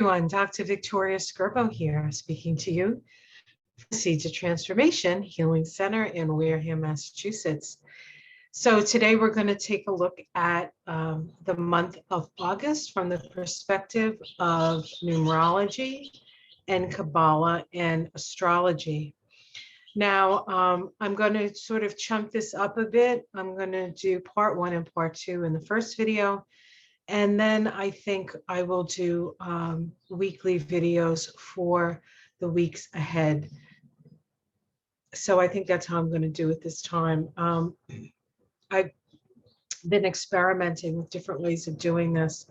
Everyone, Dr. Victoria Skirbo here, speaking to you from Seeds of Transformation Healing Center in Wareham, Massachusetts. So today we're going to take a look at the month of August from the perspective of numerology and Kabbalah and astrology. Now, I'm going to sort of chunk this up a bit. I'm going to do part 1 and part 2 in the first video. And then I think I will do weekly videos for the weeks ahead. So I think that's how I'm going to do it this time. I've been experimenting with different ways of doing this.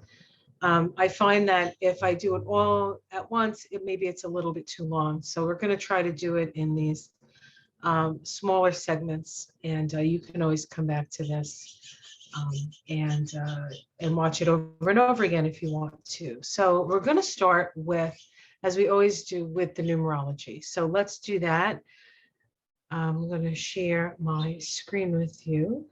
I find that if I do it all at once, maybe it's a little bit too long. So we're going to try to do it in these smaller segments, and you can always come back to this. And watch it over and over again if you want to. So we're going to start with, as we always do, with the numerology. So let's do that. I'm going to share my screen with you.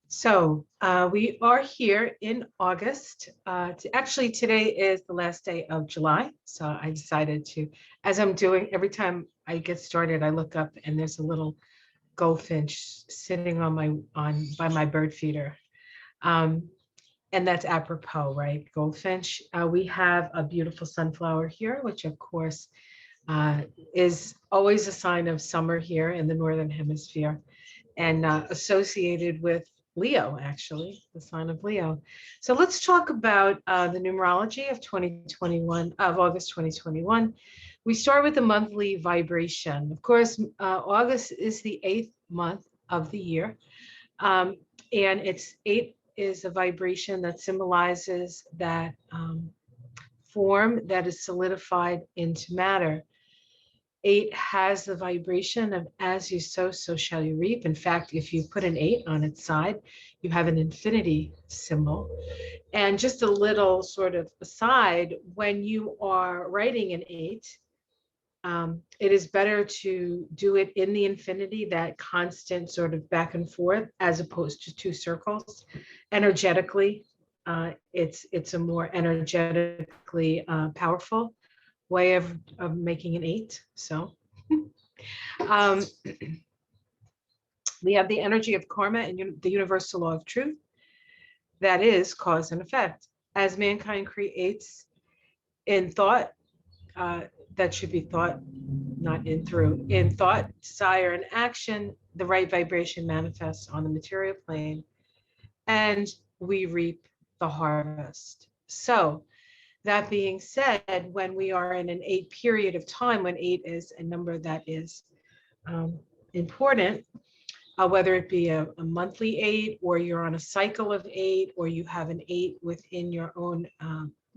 So we are here in August. Actually, today is the last day of July. So I decided to, as I'm doing, every time I get started, I look up and there's a little goldfinch sitting by my bird feeder. And that's apropos, right? Goldfinch. We have a beautiful sunflower here, which of course is always a sign of summer here in the Northern Hemisphere, and associated with Leo, actually, the sign of Leo. So let's talk about the numerology of 2021, of August 2021. We start with the monthly vibration. Of course, August is the 8th month of the year. And it's 8 is a vibration that symbolizes that form that is solidified into matter. 8 has the vibration of as you sow, so shall you reap. In fact, if you put an 8 on its side, you have an infinity symbol. And just a little sort of aside, when you are writing an 8, it is better to do it in the infinity, that constant sort of back and forth, as opposed to 2 circles. Energetically, it's a more energetically powerful way of making an 8. So we have the energy of karma and the universal law of truth. That is cause and effect. As mankind creates in thought, that should be thought, not in through. In thought, desire, and action, the right vibration manifests on the material plane, and we reap the harvest. So that being said, when we are in an 8 period of time, when 8 is a number that is important, whether it be a monthly 8, or you're on a cycle of 8, or you have an 8 within your own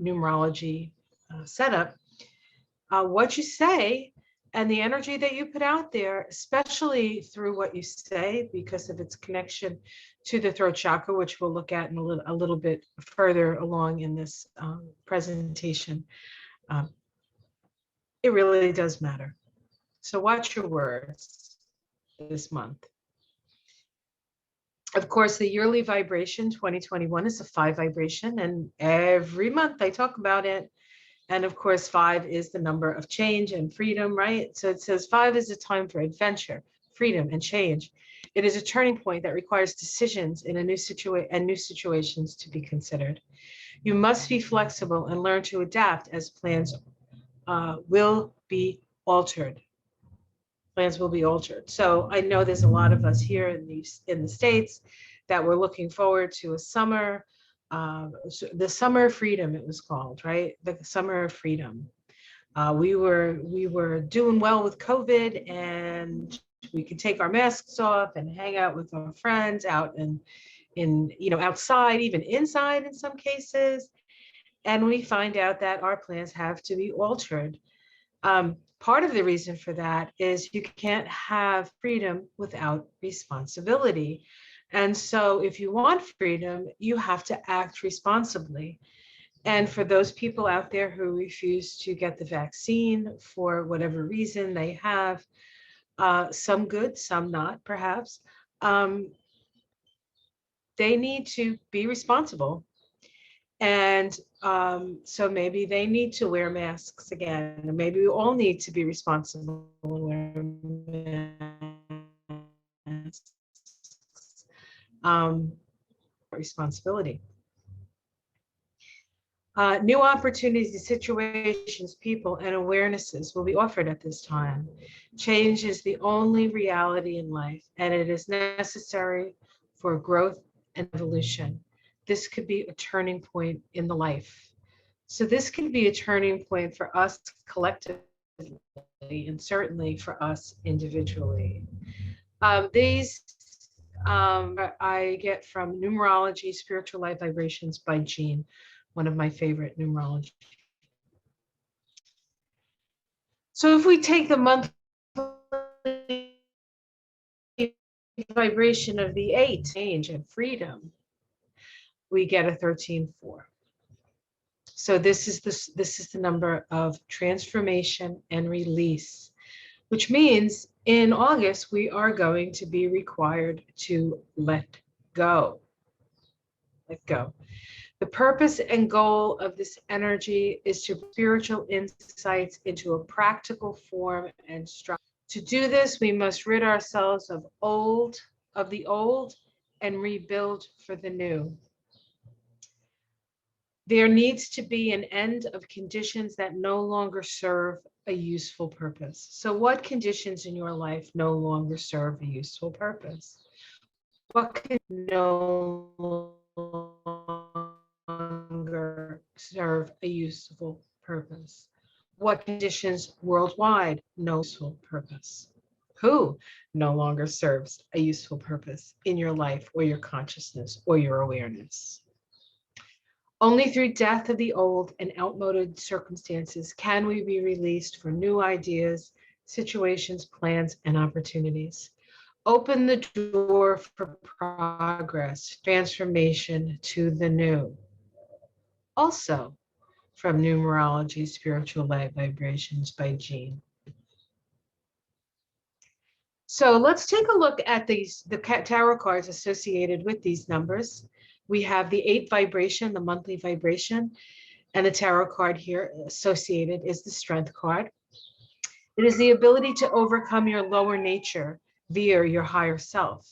numerology setup, what you say and the energy that you put out there, especially through what you say, because of its connection to the throat chakra, which we'll look at in a little bit further along in this presentation, it really does matter. So watch your words this month. Of course, the yearly vibration 2021 is a 5 vibration, and every month I talk about it. And of course, 5 is the number of change and freedom, right? So it says 5 is a time for adventure, freedom, and change. It is a turning point that requires decisions in a new situations to be considered. You must be flexible and learn to adapt, as plans will be altered. Plans will be altered. So I know there's a lot of us here in the States that we're looking forward to a summer. The summer of freedom, it was called, right? The summer of freedom. We were doing well with COVID, and we could take our masks off and hang out with our friends out in outside, even inside in some cases. And we find out that our plans have to be altered. Part of the reason for that is you can't have freedom without responsibility. And so if you want freedom, you have to act responsibly. And for those people out there who refuse to get the vaccine for whatever reason they have, some good, some not, perhaps. They need to be responsible. And so maybe they need to wear masks again. Maybe we all need to be responsible and wear masks. Responsibility. New opportunities, situations, people, and awarenesses will be offered at this time. Change is the only reality in life, and it is necessary for growth and evolution. This could be a turning point in the life. So this could be a turning point for us collectively and certainly for us individually. These I get from Numerology, Spiritual Light Vibrations by Jean, one of my favorite numerology. So if we take the monthly vibration of the 8, change and freedom, we get a 13-4. So this is the number of transformation and release, which means in August we are going to be required to let go. Let go. The purpose and goal of this energy is to spiritual insights into a practical form and structure. To do this, we must rid ourselves of the old and rebuild for the new. There needs to be an end of conditions that no longer serve a useful purpose. So what conditions in your life no longer serve a useful purpose? What can no longer serve a useful purpose? What conditions worldwide no useful purpose? Who no longer serves a useful purpose in your life or your consciousness or your awareness? Only through death of the old and outmoded circumstances can we be released for new ideas, situations, plans, and opportunities. Open the door for progress, transformation to the new. Also from Numerology, Spiritual Light Vibrations by Jean. So let's take a look at the tarot cards associated with these numbers. We have the 8 vibration, the monthly vibration, and the tarot card here associated is the Strength card. It is the ability to overcome your lower nature via your higher self.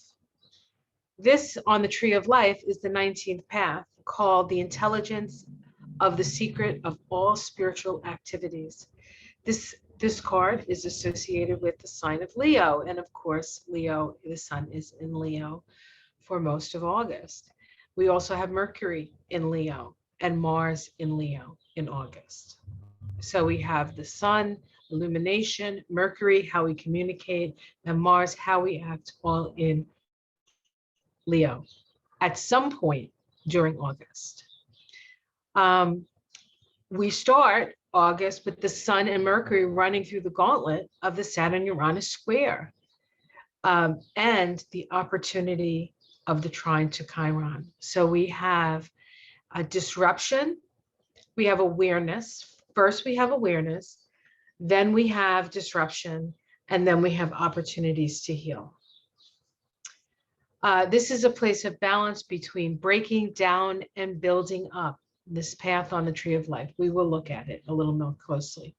This on the Tree of Life is the 19th path, called the intelligence of the secret of all spiritual activities. This card is associated with the sign of Leo. And of course, Leo, the sun is in Leo for most of August. We also have Mercury in Leo and Mars in Leo in August. So we have the sun, illumination, Mercury, how we communicate, and Mars, how we act, all in Leo at some point during August. We start August with the sun and Mercury running through the gauntlet of the Saturn-Uranus square and the opportunity of the trine to Chiron. So we have a disruption, we have awareness. First we have awareness, then we have disruption, and then we have opportunities to heal. This is a place of balance between breaking down and building up. This path on the Tree of Life. We will look at it a little more closely.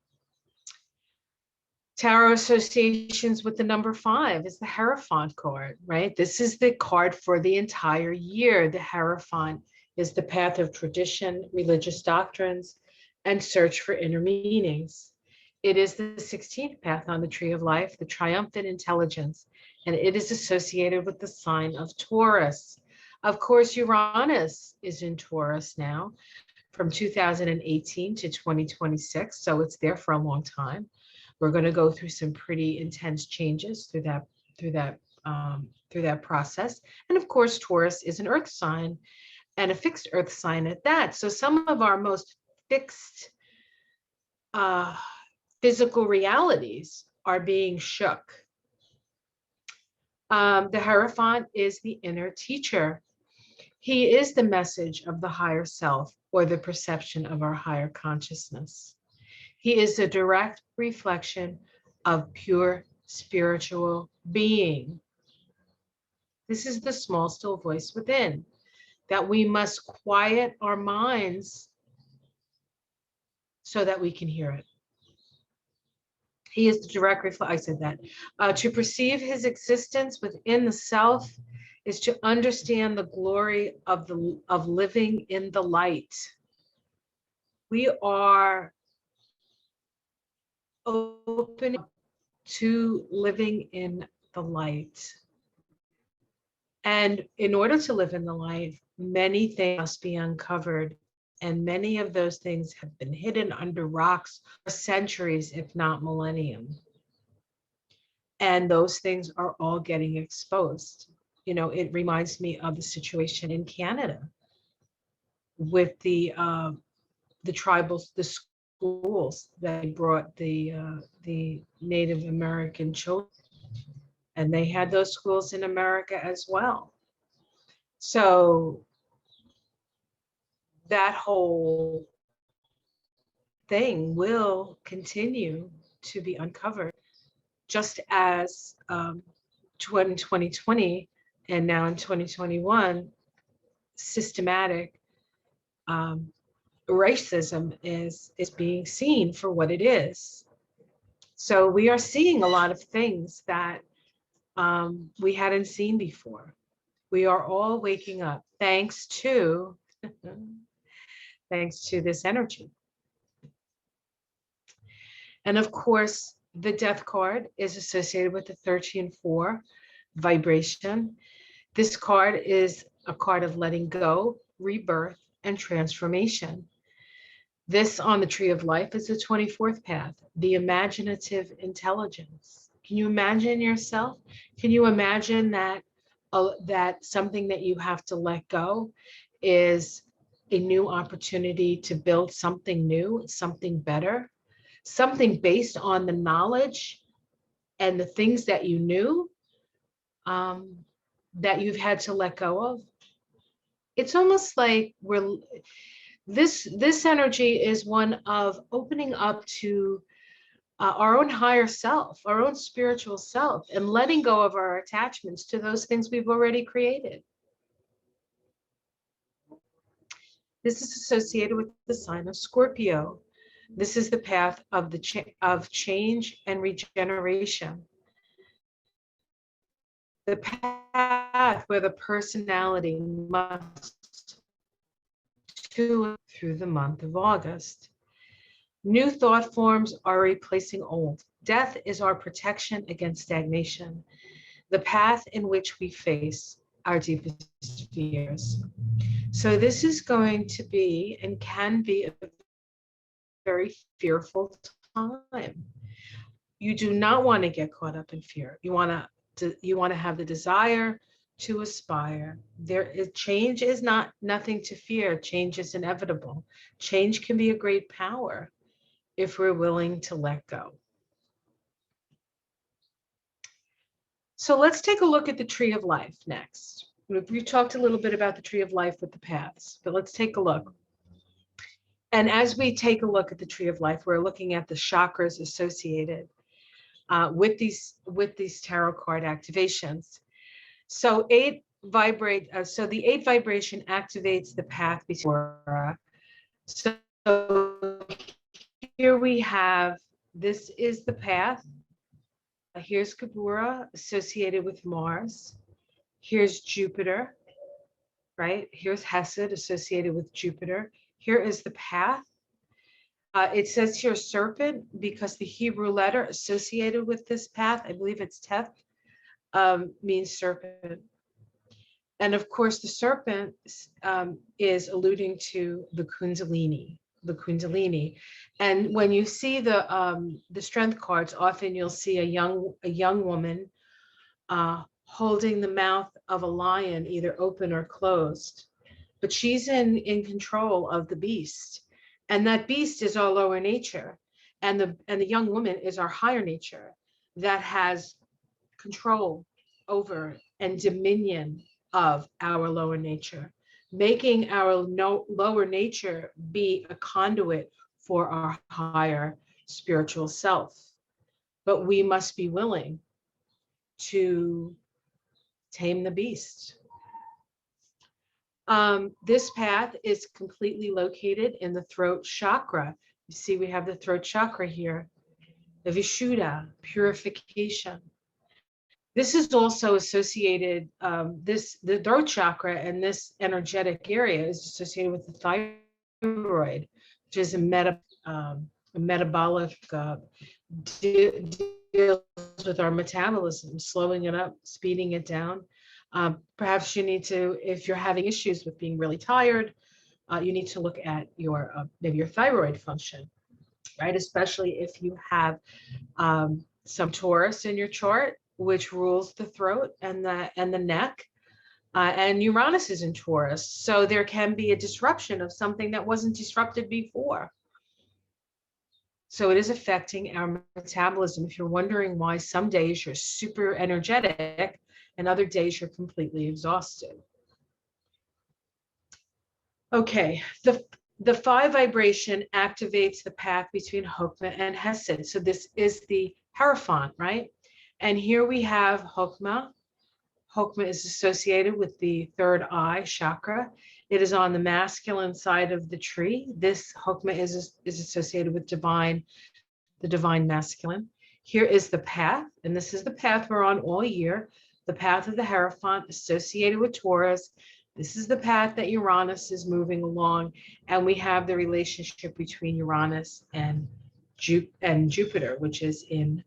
Tarot associations with the number 5 is the Harefin card, right? This is the card for the entire year. The Harefin is the path of tradition, religious doctrines, and search for inner meanings. It is the 16th path on the Tree of Life, the triumphant intelligence, and it is associated with the sign of Taurus. Of course, Uranus is in Taurus now from 2018 to 2026, so it's there for a long time. We're going to go through some pretty intense changes through that process. And of course, Taurus is an earth sign and a fixed earth sign at that. So some of our most fixed physical realities are being shook. The Hierophant is the inner teacher. He is the message of the higher self or the perception of our higher consciousness. He is a direct reflection of pure spiritual being. This is the small, still voice within, that we must quiet our minds so that we can hear it. He is the direct reflection. I said that. To perceive his existence within the self is to understand the glory of living in the light. We are open to living in the light. And in order to live in the light, many things must be uncovered. And many of those things have been hidden under rocks for centuries, if not millennium. And those things are all getting exposed. You know, it reminds me of the situation in Canada with the tribals, the schools that brought the Native American children, and they had those schools in America as well. So that whole thing will continue to be uncovered, just as 2020 and now in 2021, systematic racism is being seen for what it is. So we are seeing a lot of things that we hadn't seen before. We are all waking up thanks to this energy. And of course, the death card is associated with the 13-4 vibration. This card is a card of letting go, rebirth, and transformation. This on the tree of life is the 24th path, the imaginative intelligence. Can you imagine yourself? Can you imagine that that something that you have to let go is a new opportunity to build something new, something better, something based on the knowledge and the things that you knew that you've had to let go of? It's almost like this energy is one of opening up to our own higher self, our own spiritual self, and letting go of our attachments to those things we've already created. This is associated with the sign of Scorpio. This is the path of of change and regeneration. The path where the personality must through the month of August. New thought forms are replacing old. Death is our protection against stagnation, the path in which we face our deepest fears. So this is going to be and can be a very fearful time. You do not want to get caught up in fear. You want to have the desire to aspire. Change is nothing to fear. Change is inevitable. Change can be a great power if we're willing to let go. So let's take a look at the tree of life next. We talked a little bit about the tree of life with the paths, but let's take a look. And as we take a look at the tree of life, we're looking at the chakras associated with these tarot card activations. So the 8 vibration activates the path before. So here we have, this is the path. Here's Kabbalah associated with Mars. Here's Jupiter, right? Here's Hesed associated with Jupiter. Here is the path. It says here serpent because the Hebrew letter associated with this path, I believe it's Teth, means serpent. And of course, the serpent is alluding to the Kundalini. And when you see the strength cards, often you'll see a young woman holding the mouth of a lion, either open or closed, but she's in control of the beast, and that beast is our lower nature, and the young woman is our higher nature that has control over and dominion of our lower nature, making our lower nature be a conduit for our higher spiritual self. But we must be willing to tame the beast. This path is completely located in the throat chakra. You see, we have the throat chakra here, the Vishuddha, purification. This is also associated, the throat chakra and this energetic area is associated with the thyroid, which is a metabolic, deals with our metabolism, slowing it up, speeding it down. Perhaps you need to, if you're having issues with being really tired, you need to look at your maybe your thyroid function, right? Especially if you have some Taurus in your chart, which rules the throat and the neck, and Uranus is in Taurus, so there can be a disruption of something that wasn't disrupted before. So it is affecting our metabolism. If you're wondering why some days you're super energetic and other days you're completely exhausted. Okay, the 5 vibration activates the path between Chokmah and Hesed. So this is the Harefin, right? And here we have Chokmah. Chokmah is associated with the third eye chakra. It is on the masculine side of the tree. This Chokmah is associated with the divine masculine. Here is the path, and this is the path we're on all year. The path of the Hierophant associated with Taurus. This is the path that Uranus is moving along, and we have the relationship between Uranus and Jupiter, which is in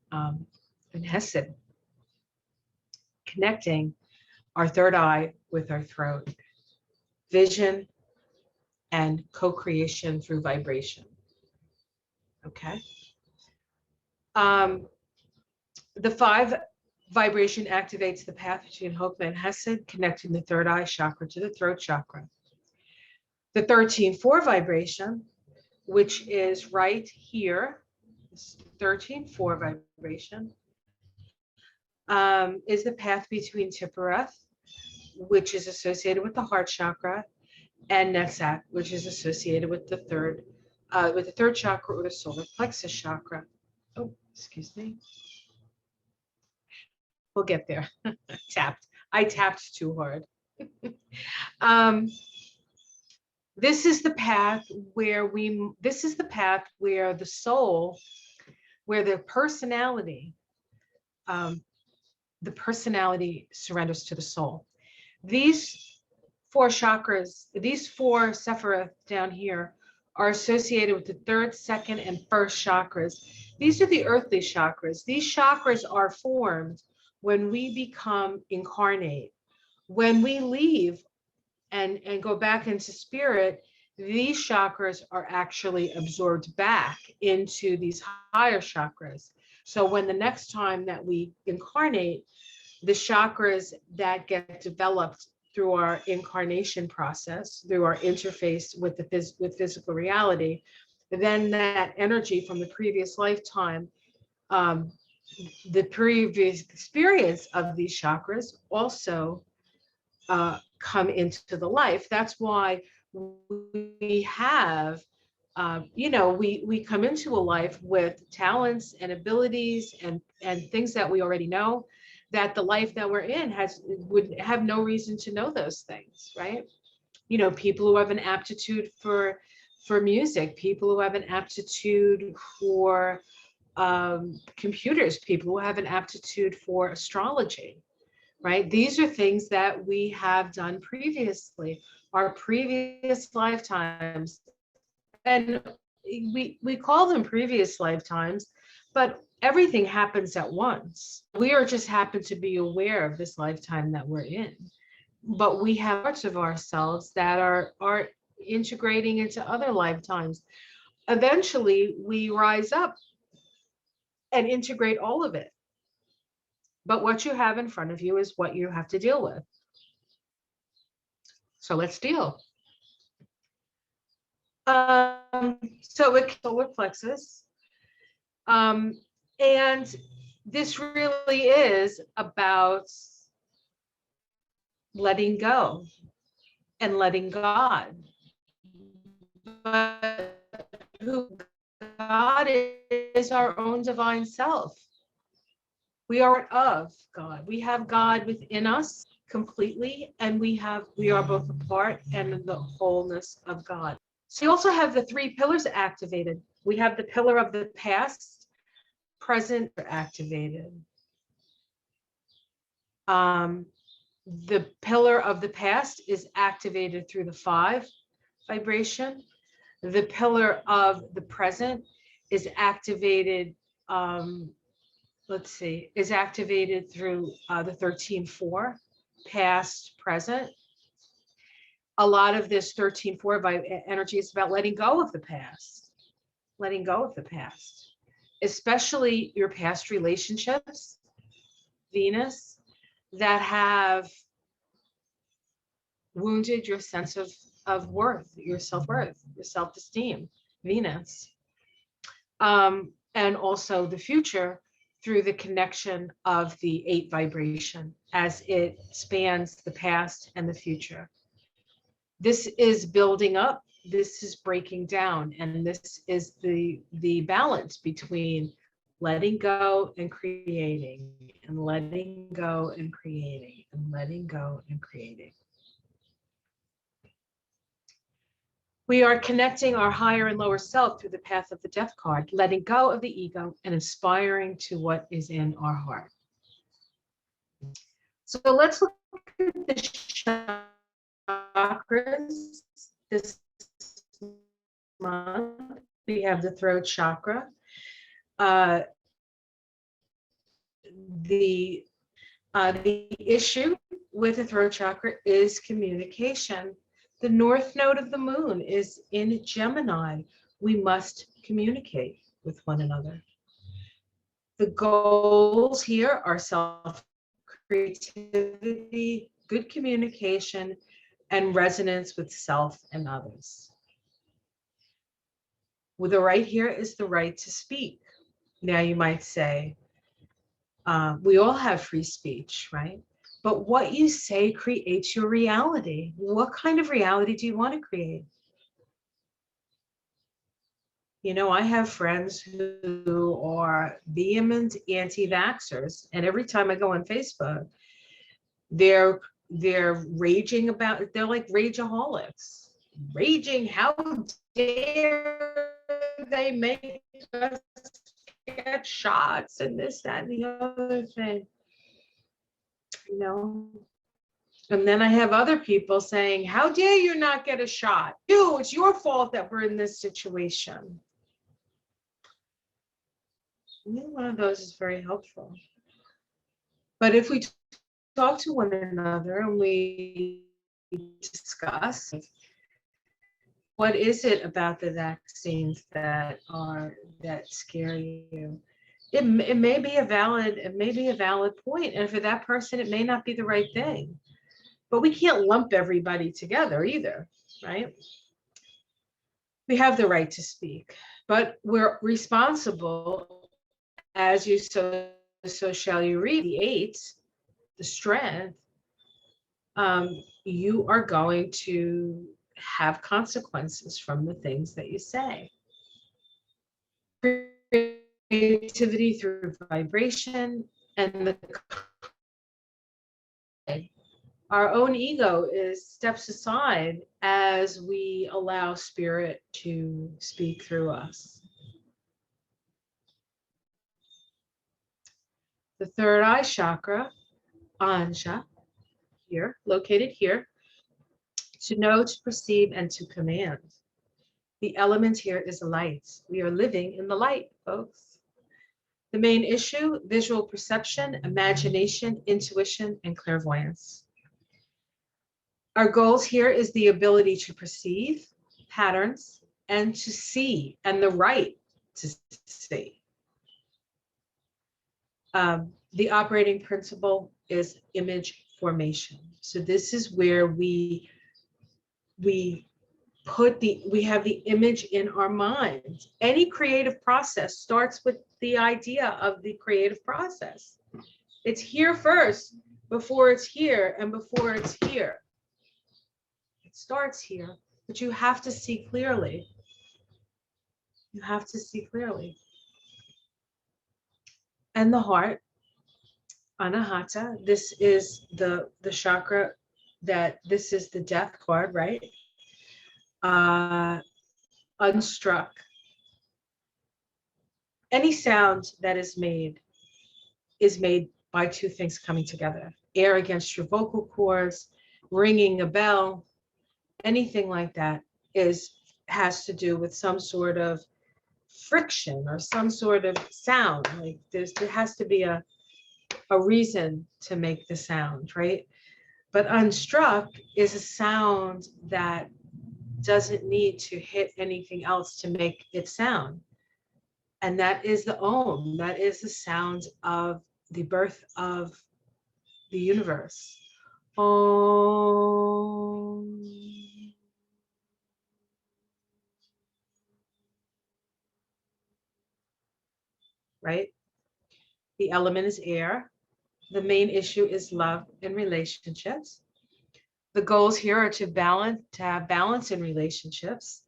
Hesed, connecting our third eye with our throat, vision and co-creation through vibration. Okay. The 5 vibration activates the path between Chokmah and Hesed, connecting the third eye chakra to the throat chakra. The 13-4 vibration, which is right here, 13-4 vibration, is the path between Tiphereth, which is associated with the heart chakra, and Netzach, which is associated with the third chakra or the solar plexus chakra. Oh, excuse me. We'll get there. I tapped too hard. This is the path where the soul, where the personality surrenders to the soul. These 4 chakras, these 4 sephiroth down here are associated with the 3rd, 2nd, and 1st chakras. These are the earthly chakras. These chakras are formed when we become incarnate. When we leave and go back into spirit, these chakras are actually absorbed back into these higher chakras. So when the next time that we incarnate, the chakras that get developed through our incarnation process, through our interface with with physical reality, then that energy from the previous lifetime, the previous experience of these chakras also come into the life. That's why we have, we come into a life with talents and abilities and things that we already know, that the life that we're in would have no reason to know those things, right? People who have an aptitude for music, people who have an aptitude for computers, people who have an aptitude for astrology, right? These are things that we have done previously, our previous lifetimes. And we call them previous lifetimes, but everything happens at once. We are just happen to be aware of this lifetime that we're in. But we have parts of ourselves that are integrating into other lifetimes. Eventually, we rise up and integrate all of it. But what you have in front of you is what you have to deal with. So let's deal. So it's solar plexus. And this really is about letting go and letting God. But who God is our own divine self. We are of God. We have God within us completely, and we are both a part and the wholeness of God. So you also have the three pillars activated. We have the pillar of the past, present, activated. The pillar of the past is activated through the 5 vibration. The pillar of the present is activated, is activated through the 13-4, past, present. A lot of this 13-4 energy is about letting go of the past, letting go of the past, especially your past relationships, Venus, that have wounded your sense of worth, your self-worth, your self-esteem, Venus. And also the future through the connection of the 8 vibration as it spans the past and the future. This is building up, this is breaking down, and this is the balance between letting go and creating, and letting go and creating, and letting go and creating. We are connecting our higher and lower self through the path of the death card, letting go of the ego and inspiring to what is in our heart. So let's look at the chakras this month. We have the throat chakra. The issue with the throat chakra is communication. The north node of the moon is in Gemini. We must communicate with one another. The goals here are self-creativity, good communication, and resonance with self and others. Well, the right here is the right to speak. Now you might say, we all have free speech, right? But what you say creates your reality. What kind of reality do you want to create? You know, I have friends who are vehement anti-vaxxers, and every time I go on Facebook, they're raging about, they're like rageaholics, raging, how dare they make us get shots and this, that, and the other thing, you know. And then I have other people saying, how dare you not get a shot? It's your fault that we're in this situation. One of those is very helpful. But if we talk to one another and we discuss, what is it about the vaccines that scare you? It may be a valid point, and for that person, it may not be the right thing. But we can't lump everybody together either, right? We have the right to speak, but we're responsible. As you sow, so shall you reap. The 8, the strength, you are going to have consequences from the things that you say. Creativity through vibration, and our own ego steps aside as we allow spirit to speak through us. The third eye chakra, Anja, here, located here, to know, to perceive, and to command. The element here is light. We are living in the light, folks. The main issue, visual perception, imagination, intuition, and clairvoyance. Our goals here is the ability to perceive patterns and to see, and the right to see. The operating principle is image formation. So this is where we have the image in our mind. Any creative process starts with the idea of the creative process. It's here first before it's here and before it's here. It starts here, but you have to see clearly. You have to see clearly. And the heart Anahata. This is the chakra that this is the death card, right? Unstruck. Any sound that is made by two things coming together. Air against your vocal cords, ringing a bell, anything like that has to do with some sort of friction or some sort of sound. Like there has to be a reason to make the sound, right? But unstruck is a sound that doesn't need to hit anything else to make it sound. And that is the Om. That is the sound of the birth of the universe. Om. Right? The element is air. The main issue is love and relationships. The goals here are to have balance in relationships,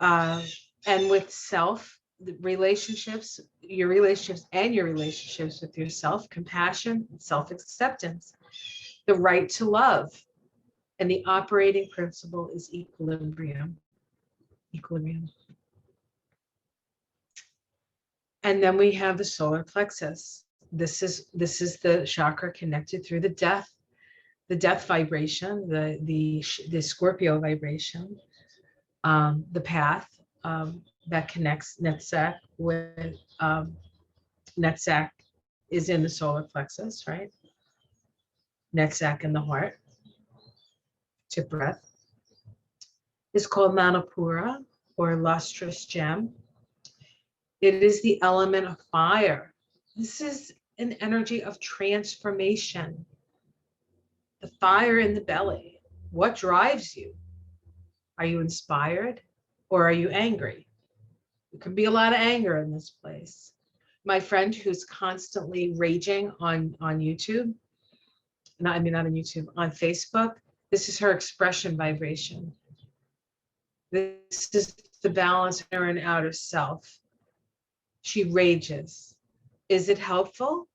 and with self, the relationships, your relationships with yourself, compassion, self-acceptance, the right to love, and the operating principle is equilibrium. And then we have the solar plexus. This is the chakra connected through the death vibration, the Scorpio vibration, the path that connects Netzach with Netzach is in the solar plexus, right? Netzach in the heart to breath is called Manipura, or lustrous gem. It is the element of fire. This is an energy of transformation. The fire in the belly. What drives you? Are you inspired or are you angry? There can be a lot of anger in this place. My friend who's constantly raging on YouTube, not on YouTube, on Facebook, this is her expression vibration. This is the balance of inner and outer self. She rages. Is it helpful?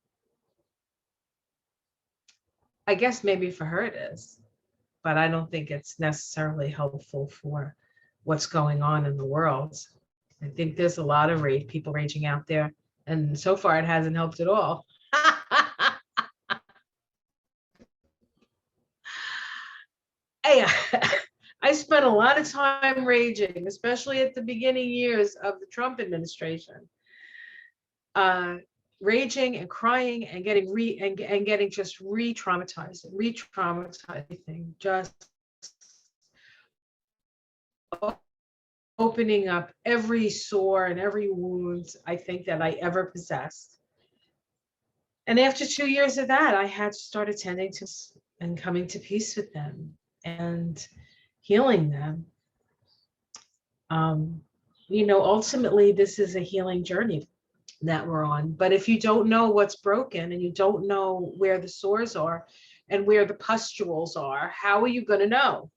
I guess maybe for her it is, but I don't think it's necessarily helpful for what's going on in the world. I think there's a lot of people raging out there, and so far it hasn't helped at all. Hey, I spent a lot of time raging, especially at the beginning years of the Trump administration. Raging and crying and getting just re-traumatized, just opening up every sore and every wound I think that I ever possessed. And after 2 years of that, I had to start attending to and coming to peace with them and healing them. Ultimately, this is a healing journey that we're on. But if you don't know what's broken and you don't know where the sores are and where the pustules are, how are you going to know?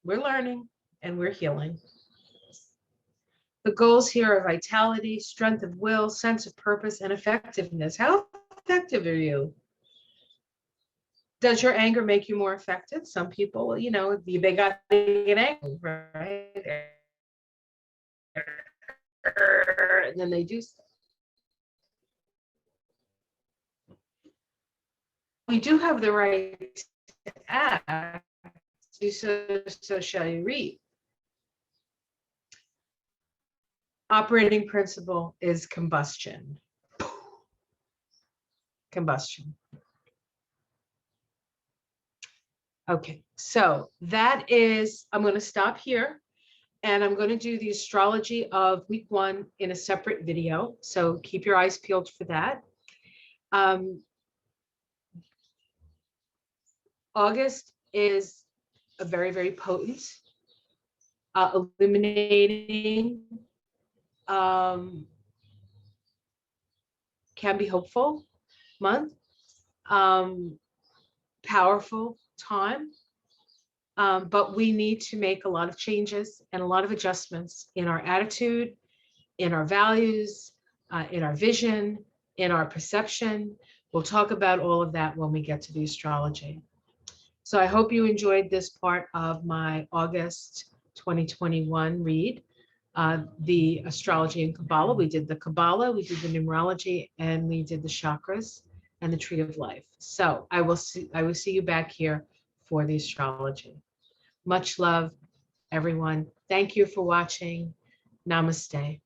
We're learning and we're healing. The goals here are vitality, strength of will, sense of purpose, and effectiveness. How effective are you? Does your anger make you more effective? Some people, they got to get angry, right? And then they do stuff. We do have the right to act, so shall you reap. Operating principle is combustion. Combustion. Okay, so that is, I'm going to stop here and I'm going to do the astrology of week 1 in a separate video. So keep your eyes peeled for that. August is a very, very potent, illuminating, can be hopeful month, powerful time, but we need to make a lot of changes and a lot of adjustments in our attitude, in our values, in our vision, in our perception. We'll talk about all of that when we get to the astrology. So I hope you enjoyed this part of my August 2021 read. The astrology and Kabbalah. We did the Kabbalah, we did the numerology, and we did the chakras and the tree of life. So I will see you back here for the astrology. Much love, everyone. Thank you for watching. Namaste.